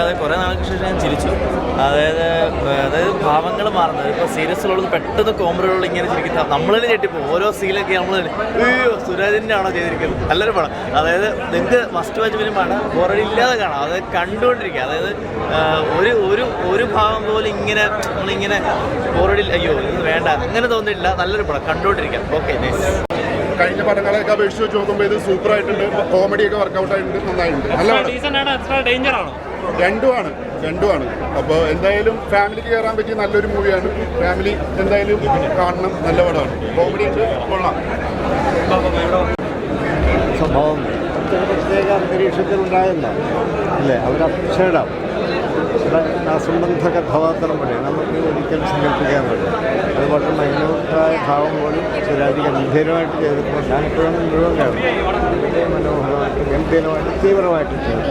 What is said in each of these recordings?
കുറേ നാൾക്ക് ശേഷം ഞാൻ ചിരിച്ചു. അതായത് ഭാവങ്ങൾ മാറുന്നത് ഇപ്പോൾ സീരിയസിലുള്ളത് പെട്ടെന്ന് കോമഡികൾ ഇങ്ങനെ ചിരിക്കുന്ന നമ്മളിൽ ഞെട്ടിപ്പോൾ ഓരോ സീലൊക്കെ നമ്മൾ അയ്യോ സുരാജിൻ്റെ ആണോ ചെയ്തിരിക്കുന്നത്. നല്ലൊരു പടം. അതായത് നിങ്ങൾക്ക് മസ്റ്റ് വാച്ച് ഫിലിമാണ്, ബോറടി ഇല്ലാതെ കാണാം. അതായത് കണ്ടുകൊണ്ടിരിക്കുക. അതായത് ഒരു ഭാവം പോലും ഇങ്ങനെ നമ്മളിങ്ങനെ ബോറടി അയ്യോ ഇത് വേണ്ട അങ്ങനെ തോന്നിയിട്ടില്ല. നല്ലൊരു പടം കണ്ടുകൊണ്ടിരിക്കാം. Okay nice. കഴിഞ്ഞ പടങ്ങളെയൊക്കെ അപേക്ഷിച്ച് വെച്ച് നോക്കുമ്പോൾ ഇത് സൂപ്പർ ആയിട്ടുണ്ട്. കോമഡിയൊക്കെ വർക്കൗട്ട് ആയിട്ടുണ്ട്, നന്നായിട്ടുണ്ട്. നല്ല രണ്ടുമാണ്. അപ്പോൾ എന്തായാലും ഫാമിലിക്ക് കയറാൻ പറ്റിയ നല്ലൊരു മൂവിയാണ്. ഫാമിലി എന്തായാലും കാണണം. നല്ല പടമാണ്. കോമഡി ഉണ്ട്, കൊള്ളാം. സംഭവം പ്രത്യേക അന്തരീക്ഷത്തിൽ ഉണ്ടാകുന്ന അല്ലേ അവരപ്ഷേഡാം അസംബന്ധ കഥാപാത്രം പോലെ നമുക്ക് ഒരിക്കലും സങ്കല്പിക്കാൻ പറ്റും. അത് വളരെ മൈന്യൂട്ടായ ഭാവം പോലും സുരാജ് ഗംഭീരമായിട്ട് ചെയ്തപ്പോൾ ഞാനിപ്പോഴും മുഴുവൻ കാണും. വളരെ മനോഹരമായിട്ട് ഗംഭീരമായിട്ട് തീവ്രമായിട്ട് ചെയ്തു.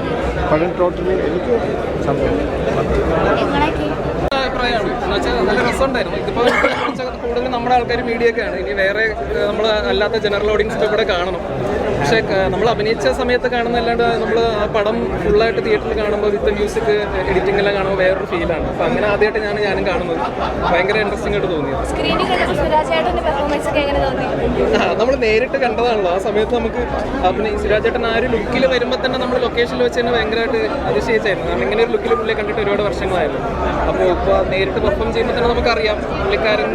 പടം ടോട്ടലി എനിക്ക് സംഭവം അഭിപ്രായമാണ്. എന്നുവെച്ചാൽ നല്ല രസമുണ്ടായിരുന്നു. ഇതിപ്പോൾ കൂടുതലും നമ്മുടെ ആൾക്കാർ മീഡിയൊക്കെയാണ്. ഇനി വേറെ നമ്മൾ അല്ലാത്ത ജനറൽ ഓഡിയൻസിൻ്റെ കൂടെ കാണണം. പക്ഷേ നമ്മൾ അഭിനയിച്ച സമയത്ത് കാണുന്നതല്ലാണ്ട് നമ്മൾ ആ പടം ഫുള്ളായിട്ട് തിയേറ്ററിൽ കാണുമ്പോൾ വിത്ത് മ്യൂസിക് എഡിറ്റിംഗ് എല്ലാം കാണുമ്പോൾ വേറൊരു ഫീലാണ്. അപ്പോൾ അങ്ങനെ ആദ്യമായിട്ട് ഞാനും കാണുന്നത് ഭയങ്കര ഇൻട്രസ്റ്റിംഗ് ആയിട്ട് തോന്നിയത്. നമ്മൾ നേരിട്ട് കണ്ടതാണല്ലോ. ആ സമയത്ത് നമുക്ക് സുരാജേട്ടൻ ആ ഒരു ലുക്കിൽ വരുമ്പോൾ തന്നെ നമ്മൾ ലൊക്കേഷനിൽ വെച്ച് തന്നെ ഭയങ്കരമായിട്ട് അതിശയിച്ചായിരുന്നു. കാരണം ഇങ്ങനെ ഒരു ലുക്കിൽ പുള്ളിയെ കണ്ടിട്ട് ഒരുപാട് വർഷങ്ങളായിരുന്നു. അപ്പോൾ ഇപ്പോൾ നേരിട്ട് പെർഫോം ചെയ്യുമ്പോൾ തന്നെ നമുക്കറിയാം പുള്ളിക്കാരൻ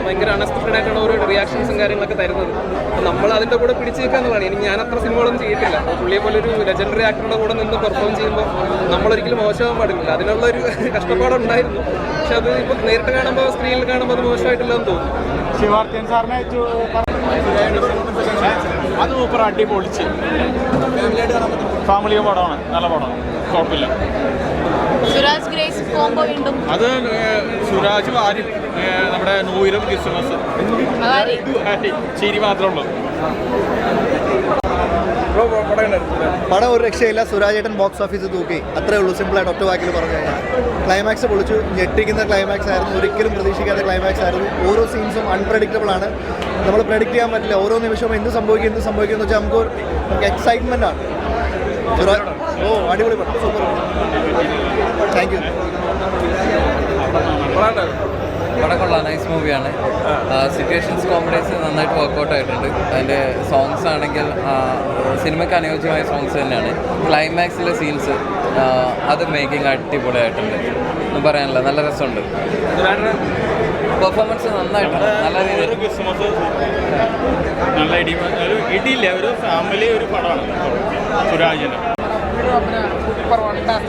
ഭയങ്കര അൺഎക്സ്പെക്റ്റഡ് ആയിട്ടാണ് ഓരോ റിയാക്ഷൻസും കാര്യങ്ങളൊക്കെ തരുന്നത്. അപ്പോൾ നമ്മൾ അതിൻ്റെ കൂടെ പിടിച്ച് നിൽക്കാന്നുള്ളതാണ്. ഇനി ഞാൻ അത്ര സിനിമകളൊന്നും ചെയ്തിട്ടില്ല. അപ്പോൾ പുള്ളിയെ പോലെ ഒരു ലെജൻഡറി ആക്ടറുടെ കൂടെ നിന്ന് പെർഫോം ചെയ്യുമ്പോൾ നമ്മളൊരിക്കലും മോശമാകാൻ പാടില്ല. അതിനുള്ളൊരു കഷ്ടപ്പാടുണ്ടായിരുന്നു. പക്ഷെ അത് ഇപ്പോൾ നേരിട്ട് കാണുമ്പോൾ സ്ക്രീനിൽ കാണുമ്പോൾ അത് മോശമായിട്ടില്ലെന്ന് തോന്നുന്നു. ശിവാർത്തിയൻ സാറിനെ അത് സൂപ്പർ അടിപൊളിച്ച് ഫാമിലി പടമാണ്. നല്ല പടമാണ്, കുഴപ്പമില്ല. സുരാജ് ഗ്രേസ് കോംബോ വീണ്ടും അത് സുരാജും ആരും നമ്മുടെ ന്യൂഇയറും ക്രിസ്മസ് ചിരി മാത്രമേ ഉള്ളൂ. പടം ഒരു രക്ഷയില്ല. സുരാജേട്ടൻ ബോക്സ് ഓഫീസ് തൂക്കി, അത്രേ ഉള്ളൂ. സിമ്പിളായിട്ട് ഒറ്റ വാക്കിൽ പറഞ്ഞു കഴിഞ്ഞാൽ ക്ലൈമാക്സ് പൊളിച്ചു. ഞെട്ടിക്കുന്ന ക്ലൈമാക്സ് ആയിരുന്നു. ഒരിക്കലും പ്രതീക്ഷിക്കാത്ത ക്ലൈമാക്സ് ആയിരുന്നു. ഓരോ സീൻസും അൺപ്രഡിക്റ്റബിൾ ആണ്. നമ്മൾ പ്രഡിക്റ്റ് ചെയ്യാൻ പറ്റില്ല. ഓരോ നിമിഷവും എന്ത് സംഭവിക്കും എന്ന് വെച്ചാൽ നമുക്ക് എക്സൈറ്റ്മെൻ്റ് ആണ്. അടിപൊളി പടം, സൂപ്പർ. Thank you. പടം കൊള്ളാം, നൈസ് മൂവിയാണ്. സിറ്റുവേഷൻസ് കോമഡീസ് നന്നായിട്ട് വർക്കൗട്ട് ആയിട്ടുണ്ട്. അതിൻ്റെ സോങ്സ് ആണെങ്കിൽ സിനിമയ്ക്ക് അനുയോജ്യമായ സോങ്സ് തന്നെയാണ്. ക്ലൈമാക്സിലെ സീൻസ് അത് മേക്കിംഗ് അടിപൊളിയായിട്ടുണ്ട്. ഒന്നും പറയാനില്ല, നല്ല രസമുണ്ട്. പെർഫോമൻസ് നന്നായിട്ടുണ്ട്. നല്ല രീതിയിൽ ക്രിസ്മസ് നല്ല ഇടിയില്ല. ഒരു ഫാമിലി ഒരു പടമാണ് സുരാജിൻ്റെ. Super fantastic